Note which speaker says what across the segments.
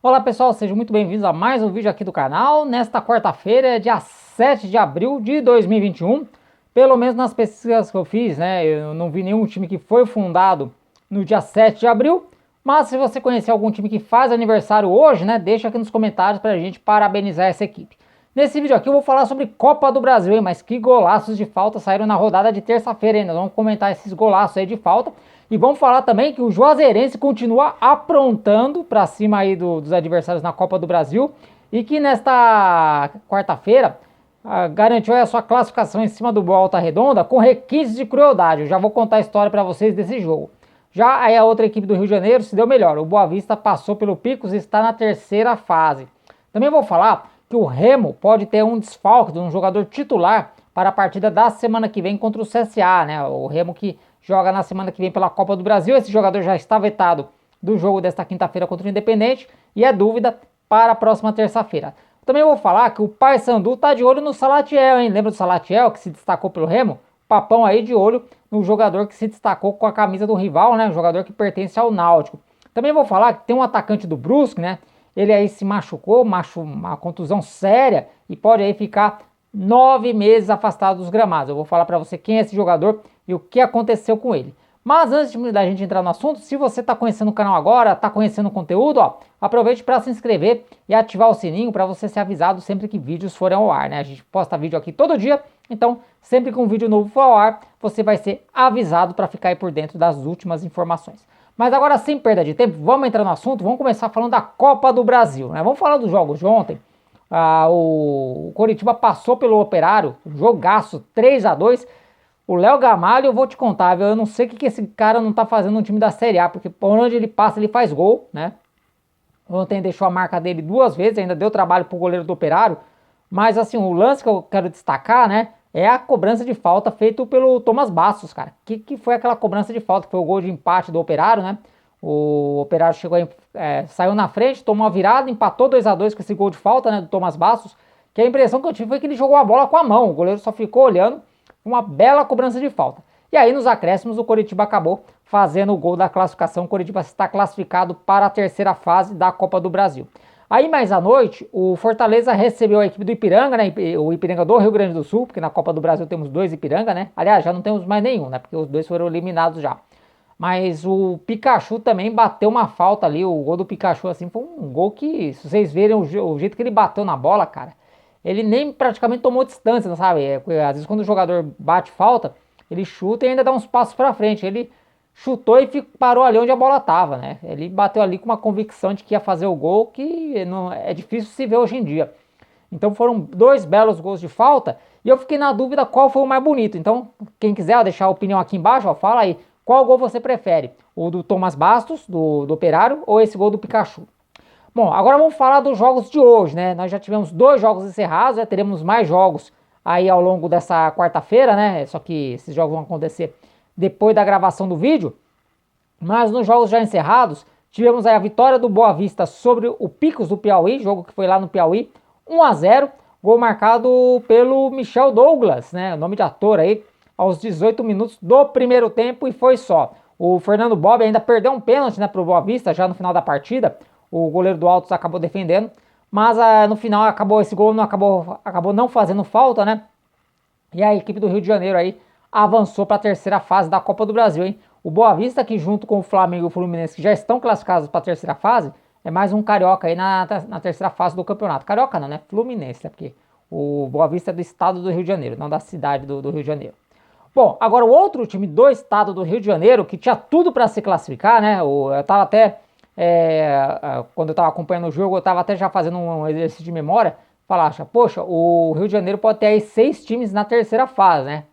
Speaker 1: Olá pessoal, sejam muito bem-vindos a mais um vídeo aqui do canal. Nesta quarta-feira, dia 7 de abril de 2021. Pelo menos nas pesquisas que eu fiz, né? Eu não vi nenhum time que foi fundado no dia 7 de abril. Mas se você conhecer algum time que faz aniversário hoje, né? Deixa aqui nos comentários pra gente parabenizar essa equipe. Nesse vídeo aqui eu vou falar sobre Copa do Brasil, hein? Mas que golaços de falta saíram na rodada de terça-feira, hein? Nós vamos comentar esses golaços aí de falta. E vamos falar também que o Juazeirense continua aprontando para cima aí dos adversários na Copa do Brasil e que nesta quarta-feira garantiu a sua classificação em cima do Volta Redonda com requintes de crueldade. Eu já vou contar a história para vocês desse jogo. Já aí a outra equipe do Rio de Janeiro se deu melhor. O Boa Vista passou pelo Picos e está na terceira fase. Também vou falar que o Remo pode ter um desfalque de um jogador titular para a partida da semana que vem contra o CSA, né? O Remo que joga na semana que vem pela Copa do Brasil. Esse jogador já está vetado do jogo desta quinta-feira contra o Independente e é dúvida para a próxima terça-feira. Também vou falar que o Paysandu está de olho no Salatiel, hein? Lembra do Salatiel que se destacou pelo Remo? Papão aí de olho no jogador que se destacou com a camisa do rival, né? O jogador que pertence ao Náutico. Também vou falar que tem um atacante do Brusque, né? Ele aí se machucou, uma contusão séria e pode aí ficar 9 meses afastado dos gramados. Eu vou falar para você quem é esse jogador e o que aconteceu com ele. Mas antes da gente entrar no assunto, se você está conhecendo o canal agora, está conhecendo o conteúdo, ó, aproveite para se inscrever e ativar o sininho para você ser avisado sempre que vídeos forem ao ar, né? A gente posta vídeo aqui todo dia, então sempre que um vídeo novo for ao ar, você vai ser avisado para ficar aí por dentro das últimas informações. Mas agora, sem perda de tempo, vamos entrar no assunto, vamos começar falando da Copa do Brasil, né? Vamos falar dos jogos de ontem. O Coritiba passou pelo Operário, jogaço 3-2. O Léo Gamalho, eu vou te contar, viu? Eu não sei o que esse cara não tá fazendo no time da Série A, porque por onde ele passa, ele faz gol, né? Ontem deixou a marca dele 2 vezes, ainda deu trabalho pro goleiro do Operário. Mas assim, o lance que eu quero destacar, né? É a cobrança de falta feito pelo Thomas Bastos, cara. Que foi aquela cobrança de falta? Que foi o gol de empate do Operário, né? O Operário chegou aí, saiu na frente, tomou uma virada, empatou 2-2 com esse gol de falta, né? Do Thomas Bastos. Que a impressão que eu tive foi que ele jogou a bola com a mão. O goleiro só ficou olhando. Uma bela cobrança de falta. E aí nos acréscimos o Coritiba acabou fazendo o gol da classificação. O Coritiba está classificado para a terceira fase da Copa do Brasil. Aí mais à noite, o Fortaleza recebeu a equipe do Ipiranga, né? O Ipiranga do Rio Grande do Sul, porque na Copa do Brasil temos 2 Ipiranga, né? Aliás, já não temos mais nenhum, né? Porque os 2 foram eliminados já. Mas o Pikachu também bateu uma falta ali. O gol do Pikachu, assim, foi um gol que, se vocês verem o jeito que ele bateu na bola, cara, ele nem praticamente tomou distância, não sabe? Às vezes quando o jogador bate falta, ele chuta e ainda dá uns passos para frente. Ele chutou e parou ali onde a bola estava, né? Ele bateu ali com uma convicção de que ia fazer o gol que não é difícil se ver hoje em dia. Então foram 2 belos gols de falta e eu fiquei na dúvida qual foi o mais bonito. Então, quem quiser ó, deixar a opinião aqui embaixo, ó, fala aí qual gol você prefere: o do Thomas Bastos, do Operário, ou esse gol do Pikachu? Bom, agora vamos falar dos jogos de hoje, né? Nós já tivemos 2 jogos encerrados, já teremos mais jogos aí ao longo dessa quarta-feira, né? Só que esses jogos vão acontecer depois da gravação do vídeo. Mas nos jogos já encerrados, tivemos aí a vitória do Boa Vista sobre o Picos do Piauí, jogo que foi lá no Piauí, 1-0, gol marcado pelo Michel Douglas, né? O nome de ator aí, aos 18 minutos do primeiro tempo e foi só. O Fernando Bob ainda perdeu um pênalti, né, pro Boa Vista já no final da partida. O goleiro do Altos acabou defendendo, mas no final esse gol não acabou não fazendo falta, né? E a equipe do Rio de Janeiro aí avançou para a terceira fase da Copa do Brasil, hein? O Boa Vista, que junto com o Flamengo e o Fluminense, que já estão classificados para a terceira fase, é mais um carioca aí na terceira fase do campeonato. Carioca não, né? Fluminense, né? Porque o Boa Vista é do estado do Rio de Janeiro, não da cidade do Rio de Janeiro. Bom, agora o outro time do estado do Rio de Janeiro, que tinha tudo para se classificar, né? Eu tava até quando eu estava acompanhando o jogo, eu estava até já fazendo um exercício de memória, falar, poxa, o Rio de Janeiro pode ter aí 6 times na terceira fase, né?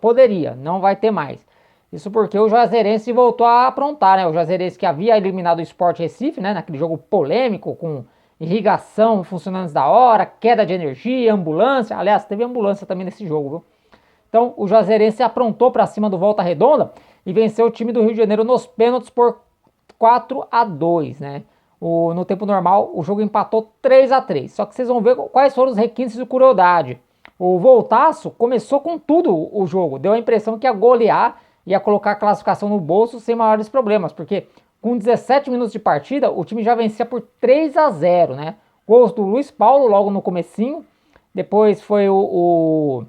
Speaker 1: Poderia, não vai ter mais. Isso porque o Juazeirense voltou a aprontar, né? O Juazeirense que havia eliminado o Sport Recife, né? Naquele jogo polêmico, com irrigação funcionando antes da hora, queda de energia, ambulância. Aliás, teve ambulância também nesse jogo, viu? Então, o Juazeirense aprontou para cima do Volta Redonda e venceu o time do Rio de Janeiro nos pênaltis por 4-2, né? No tempo normal, o jogo empatou 3-3. Só que vocês vão ver quais foram os requintes de crueldade. O Voltaço começou com tudo o jogo. Deu a impressão que ia golear, ia colocar a classificação no bolso sem maiores problemas. Porque com 17 minutos de partida, o time já vencia por 3-0, né? Gols do Luiz Paulo logo no comecinho, depois foi o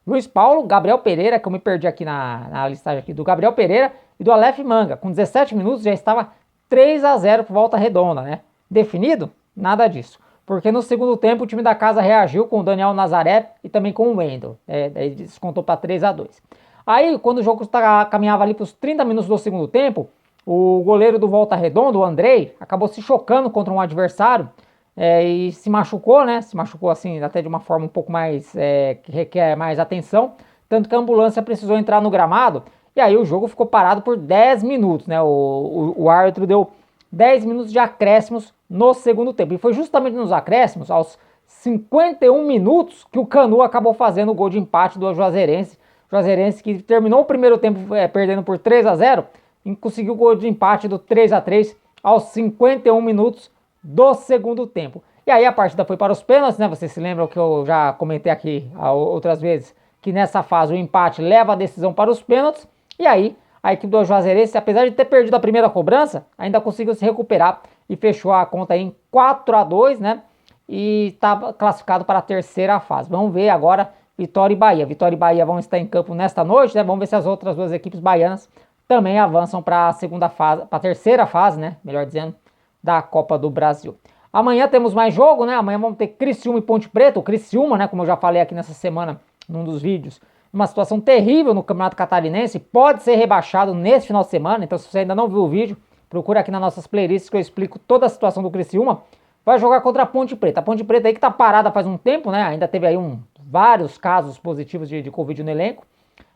Speaker 1: Luiz Paulo, Gabriel Pereira, que eu me perdi aqui na listagem aqui, do Gabriel Pereira e do Aleph Manga. Com 17 minutos já estava 3-0 por Volta Redonda, né? Definido? Nada disso. Porque no segundo tempo o time da casa reagiu com o Daniel Nazaré e também com o Wendel. Daí descontou para 3-2. Aí, quando o jogo caminhava ali para os 30 minutos do segundo tempo, o goleiro do Volta Redonda, o Andrei, acabou se chocando contra um adversário e se machucou, né? Se machucou assim, até de uma forma um pouco mais, que requer mais atenção. Tanto que a ambulância precisou entrar no gramado. E aí o jogo ficou parado por 10 minutos, né? O árbitro deu 10 minutos de acréscimos no segundo tempo. E foi justamente nos acréscimos, aos 51 minutos, que o Canu acabou fazendo o gol de empate do Juazeirense. Juazeirense que terminou o primeiro tempo perdendo por 3-0 e conseguiu o gol de empate do 3-3 aos 51 minutos do segundo tempo. E aí a partida foi para os pênaltis, né? Vocês se lembram que eu já comentei aqui outras vezes que nessa fase o empate leva a decisão para os pênaltis. E aí a equipe do Juazeirense, apesar de ter perdido a primeira cobrança, ainda conseguiu se recuperar e fechou a conta em 4-2, né? E está classificado para a terceira fase. Vamos ver agora Vitória e Bahia. Vitória e Bahia vão estar em campo nesta noite, né? Vamos ver se as outras duas equipes baianas também avançam para a segunda fase, para a terceira fase, né? Melhor dizendo, da Copa do Brasil. Amanhã temos mais jogo, né? Amanhã vamos ter Criciúma e Ponte Preta. O Criciúma, né? Como eu já falei aqui nessa semana, num dos vídeos, uma situação terrível no Campeonato Catarinense, pode ser rebaixado nesse final de semana. Então, se você ainda não viu o vídeo, procura aqui nas nossas playlists que eu explico toda a situação do Criciúma. Vai jogar contra a Ponte Preta. A Ponte Preta aí que tá parada faz um tempo, né? Ainda teve aí vários casos positivos de Covid no elenco.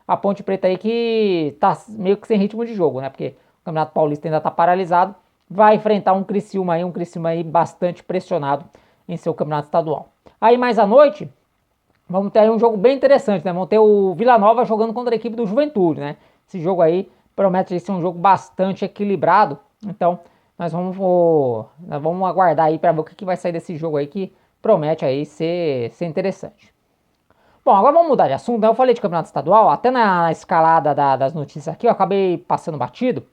Speaker 1: A Ponte Preta aí que tá meio que sem ritmo de jogo, né? Porque o Campeonato Paulista ainda tá paralisado. Vai enfrentar um Criciúma aí bastante pressionado em seu campeonato estadual. Aí mais à noite, vamos ter aí um jogo bem interessante, né? Vamos ter o Vila Nova jogando contra a equipe do Juventude, né? Esse jogo aí promete ser um jogo bastante equilibrado. Então, nós vamos aguardar aí para ver o que vai sair desse jogo aí que promete aí ser interessante. Bom, agora vamos mudar de assunto, né? Eu falei de campeonato estadual, até na escalada das notícias aqui, eu acabei passando batido.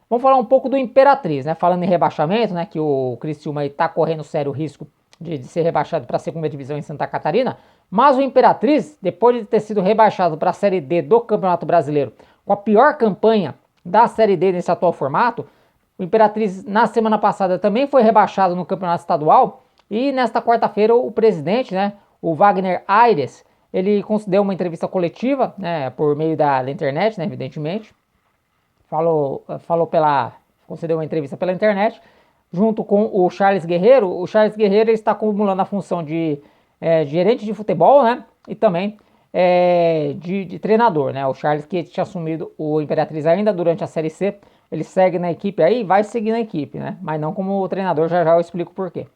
Speaker 1: Vamos falar um pouco do Imperatriz, né? Falando em rebaixamento, né? Que o Criciúma está correndo sério risco de ser rebaixado para a segunda divisão em Santa Catarina. Mas o Imperatriz, depois de ter sido rebaixado para a Série D do Campeonato Brasileiro, com a pior campanha da Série D nesse atual formato, o Imperatriz na semana passada também foi rebaixado no Campeonato Estadual. E nesta quarta-feira o presidente, né? O Wagner Aires, ele concedeu uma entrevista coletiva, né? Por meio da internet, né? Evidentemente. Concedeu uma entrevista pela internet, junto com o Charles Guerreiro. O Charles Guerreiro está acumulando a função de gerente de futebol, né? E também de treinador, né? O Charles, que tinha assumido o Imperatriz ainda durante a Série C, ele segue na equipe aí, vai seguir na equipe, né? Mas não como treinador, já eu explico por quê.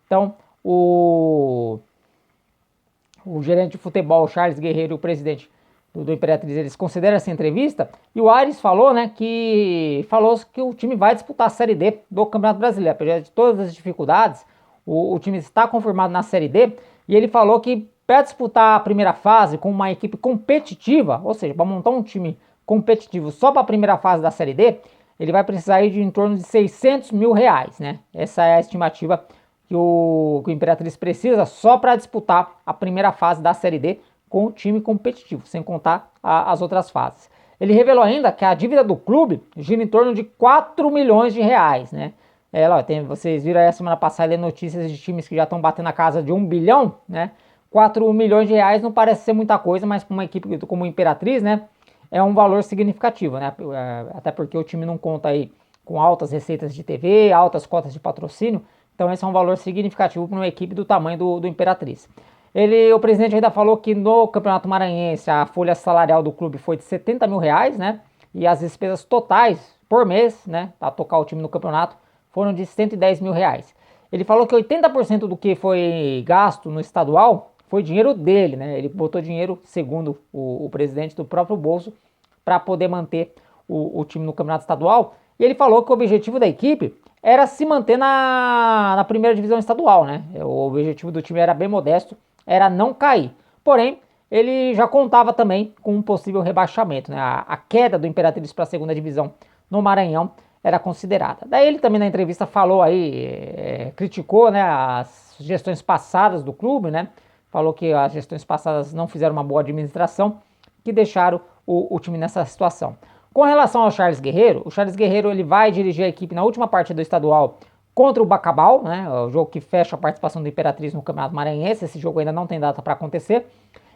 Speaker 1: Então, o gerente de futebol, o Charles Guerreiro, o presidente do Imperatriz, eles consideram essa entrevista, e o Aires falou, né, que o time vai disputar a Série D do Campeonato Brasileiro, apesar de todas as dificuldades, o time está confirmado na Série D, e ele falou que para disputar a primeira fase com uma equipe competitiva, ou seja, para montar um time competitivo só para a primeira fase da Série D, ele vai precisar de em torno de R$600 mil, né? Essa é a estimativa que o Imperatriz precisa só para disputar a primeira fase da Série D com o time competitivo, sem contar as outras fases. Ele revelou ainda que a dívida do clube gira em torno de R$4 milhões, né? Vocês viram aí a semana passada notícias de times que já estão batendo a casa de 1 bilhão, né? R$4 milhões não parece ser muita coisa, mas para uma equipe como o Imperatriz, né? É um valor significativo, né? Até porque o time não conta aí com altas receitas de TV, altas cotas de patrocínio, então esse é um valor significativo para uma equipe do tamanho do Imperatriz. O presidente ainda falou que no Campeonato Maranhense a folha salarial do clube foi de R$70 mil, né? E as despesas totais por mês, né, para tocar o time no campeonato, foram de R$110 mil. Ele falou que 80% do que foi gasto no estadual foi dinheiro dele, né? Ele botou dinheiro, segundo o presidente, do próprio bolso para poder manter o time no campeonato estadual. E ele falou que o objetivo da equipe era se manter na primeira divisão estadual, né? O objetivo do time era bem modesto, era não cair. Porém, ele já contava também com um possível rebaixamento, né? A queda do Imperatriz para a segunda divisão no Maranhão era considerada. Daí ele também na entrevista falou aí, criticou, né, as gestões passadas do clube, né? Falou que as gestões passadas não fizeram uma boa administração, que deixaram o time nessa situação. Com relação ao Charles Guerreiro, o Charles Guerreiro ele vai dirigir a equipe na última partida do estadual contra o Bacabal, né, o jogo que fecha a participação do Imperatriz no Campeonato Maranhense. Esse jogo ainda não tem data para acontecer.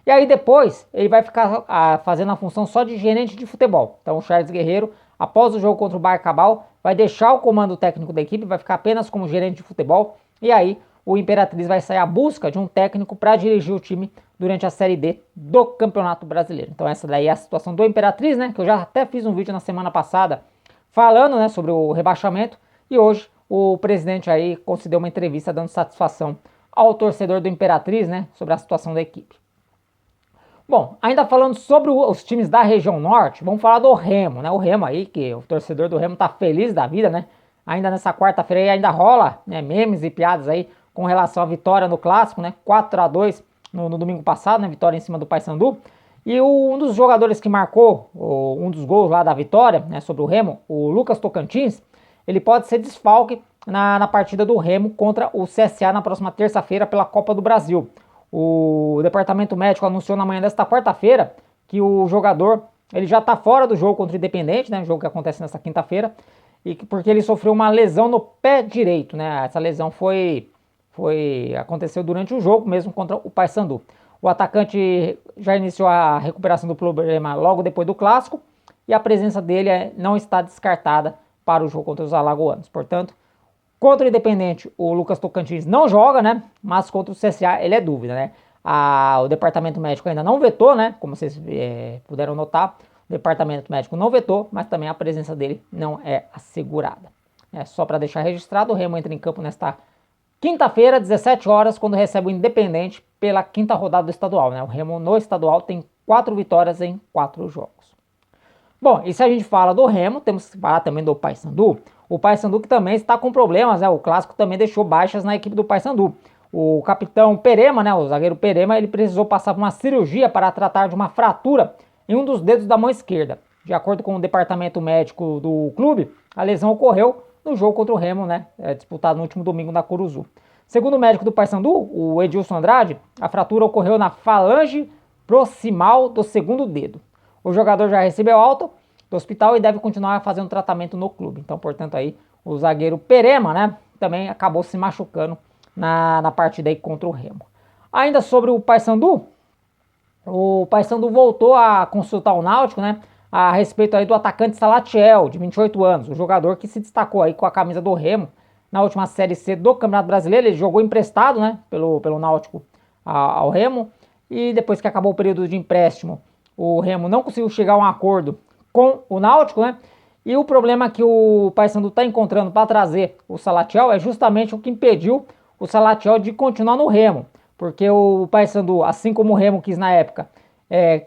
Speaker 1: E aí depois ele vai ficar fazendo a função só de gerente de futebol. Então o Charles Guerreiro, após o jogo contra o Bacabal, vai deixar o comando técnico da equipe, vai ficar apenas como gerente de futebol. E aí o Imperatriz vai sair à busca de um técnico para dirigir o time durante a Série D do Campeonato Brasileiro. Então essa daí é a situação do Imperatriz, né, que eu já até fiz um vídeo na semana passada falando, né, sobre o rebaixamento, e hoje o presidente aí concedeu uma entrevista dando satisfação ao torcedor do Imperatriz, né, sobre a situação da equipe. Bom, ainda falando sobre os times da região norte, vamos falar do Remo, né? O Remo aí, que o torcedor do Remo tá feliz da vida, né? Ainda nessa quarta-feira aí ainda rola, né, memes e piadas aí com relação à vitória no clássico, né? 4-2 no domingo passado, né? Vitória em cima do Paysandu. E um dos jogadores que marcou um dos gols lá da vitória, né, sobre o Remo, o Lucas Tocantins, ele pode ser desfalque na partida do Remo contra o CSA na próxima terça-feira pela Copa do Brasil. O departamento médico anunciou na manhã desta quarta-feira que o jogador ele já está fora do jogo contra o Independente, né, jogo que acontece nesta quinta-feira, e porque ele sofreu uma lesão no pé direito, né? Essa lesão aconteceu durante o jogo mesmo contra o Paysandu. O atacante já iniciou a recuperação do problema logo depois do clássico e a presença dele não está descartada para o jogo contra os alagoanos. Portanto, contra o Independente, o Lucas Tocantins não joga, né? Mas contra o CSA ele é dúvida, né? O departamento médico ainda não vetou, né? Como vocês puderam notar, o departamento médico não vetou, mas também a presença dele não é assegurada. Só para deixar registrado, o Remo entra em campo nesta quinta-feira, 17 horas, quando recebe o Independente pela quinta rodada do estadual, né? O Remo no estadual tem 4 vitórias em 4 jogos. Bom, e se a gente fala do Remo, temos que falar também do Paysandu. O Paysandu que também está com problemas, né? O clássico também deixou baixas na equipe do Paysandu. O capitão Perema, né? O zagueiro Perema, ele precisou passar por uma cirurgia para tratar de uma fratura em um dos dedos da mão esquerda. De acordo com o departamento médico do clube, a lesão ocorreu no jogo contra o Remo, né? Disputado no último domingo na Curuzu. Segundo o médico do Paysandu, o Edilson Andrade, a fratura ocorreu na falange proximal do segundo dedo. O jogador já recebeu alta do hospital e deve continuar fazendo tratamento no clube. Então, portanto, aí o zagueiro Perema, né, também acabou se machucando na partida aí contra o Remo. Ainda sobre o Paysandu voltou a consultar o Náutico, né, a respeito aí do atacante Salatiel, de 28 anos, o jogador que se destacou aí com a camisa do Remo na última Série C do Campeonato Brasileiro. Ele jogou emprestado, né, pelo Náutico ao Remo, e depois que acabou o período de empréstimo, o Remo não conseguiu chegar a um acordo com o Náutico, né? E o problema que o Paysandu está encontrando para trazer o Salatiel é justamente o que impediu o Salatiel de continuar no Remo. Porque o Paysandu, assim como o Remo quis na época,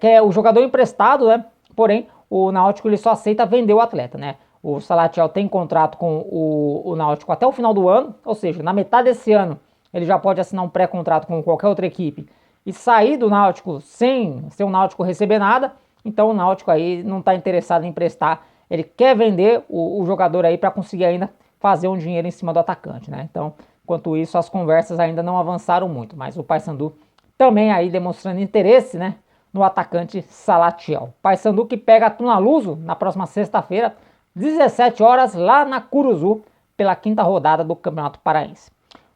Speaker 1: quer o jogador emprestado, né? Porém, o Náutico ele só aceita vender o atleta, né? O Salatiel tem contrato com o Náutico até o final do ano, ou seja, na metade desse ano ele já pode assinar um pré-contrato com qualquer outra equipe e sair do Náutico sem o Náutico receber nada. Então o Náutico aí não está interessado em emprestar, ele quer vender o jogador aí para conseguir ainda fazer um dinheiro em cima do atacante, né? Então, enquanto isso, as conversas ainda não avançaram muito, mas o Paysandu também aí demonstrando interesse, né, no atacante Salatiel. Paysandu que pega a Tunaluso na próxima sexta-feira, 17 horas, lá na Curuzu, pela quinta rodada do Campeonato Paraense.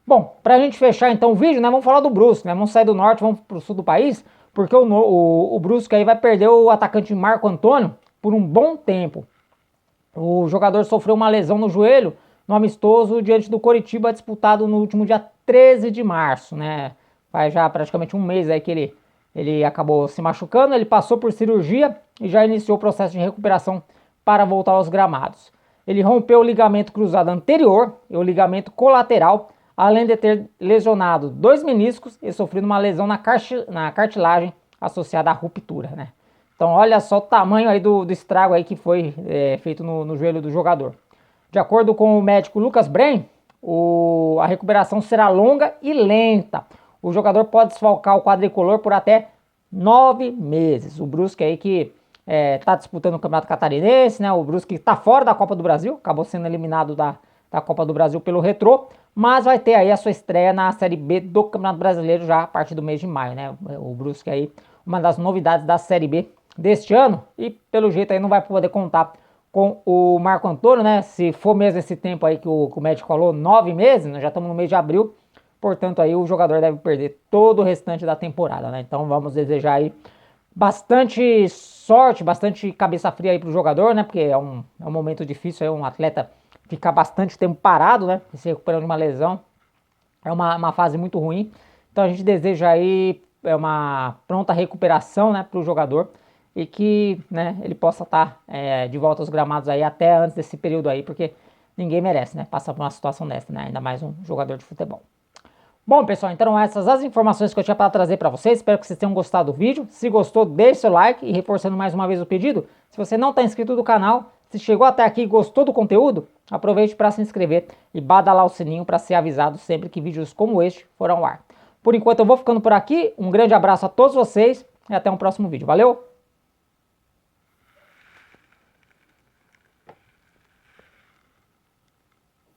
Speaker 1: Bom, pra gente fechar então o vídeo, né, vamos falar do Brusque, né, vamos sair do norte, vamos pro sul do país, porque o Brusque aí vai perder o atacante Marco Antônio por um bom tempo. O jogador sofreu uma lesão no joelho no amistoso diante do Coritiba, disputado no último dia 13 de março, né, faz já praticamente um mês aí que ele acabou se machucando. Ele passou por cirurgia e já iniciou o processo de recuperação para voltar aos gramados. Ele rompeu o ligamento cruzado anterior e o ligamento colateral, além de ter lesionado 2 meniscos e sofrido uma lesão na cartilagem associada à ruptura, né? Então olha só o tamanho aí do estrago aí que foi feito no joelho do jogador. De acordo com o médico Lucas Bren, a recuperação será longa e lenta. O jogador pode desfalcar o quadricolor por até 9 meses. O Brusque aí que tá disputando o Campeonato Catarinense, né? O Brusque tá fora da Copa do Brasil, acabou sendo eliminado da Copa do Brasil pelo Retrô, mas vai ter aí a sua estreia na Série B do Campeonato Brasileiro já a partir do mês de maio, né? O Brusque aí, uma das novidades da Série B deste ano, e pelo jeito aí não vai poder contar com o Marco Antônio, né? Se for mesmo esse tempo aí que o médico falou, 9 meses, nós já estamos no mês de abril, portanto aí o jogador deve perder todo o restante da temporada, né? Então vamos desejar aí bastante sorte, bastante cabeça fria aí pro jogador, né? Porque é um momento difícil, é um atleta ficar bastante tempo parado, né? Se recuperando de uma lesão. É uma fase muito ruim. Então a gente deseja aí uma pronta recuperação, né, pro jogador e que, né, ele possa estar de volta aos gramados aí até antes desse período aí, porque ninguém merece, né, passar por uma situação dessa, né? Ainda mais um jogador de futebol. Bom, pessoal, então essas as informações que eu tinha para trazer para vocês. Espero que vocês tenham gostado do vídeo. Se gostou, deixe seu like. E reforçando mais uma vez o pedido, se você não está inscrito no canal, se chegou até aqui e gostou do conteúdo, aproveite para se inscrever e badalar o sininho para ser avisado sempre que vídeos como este forem ao ar. Por enquanto eu vou ficando por aqui. Um grande abraço a todos vocês e até um próximo vídeo. Valeu!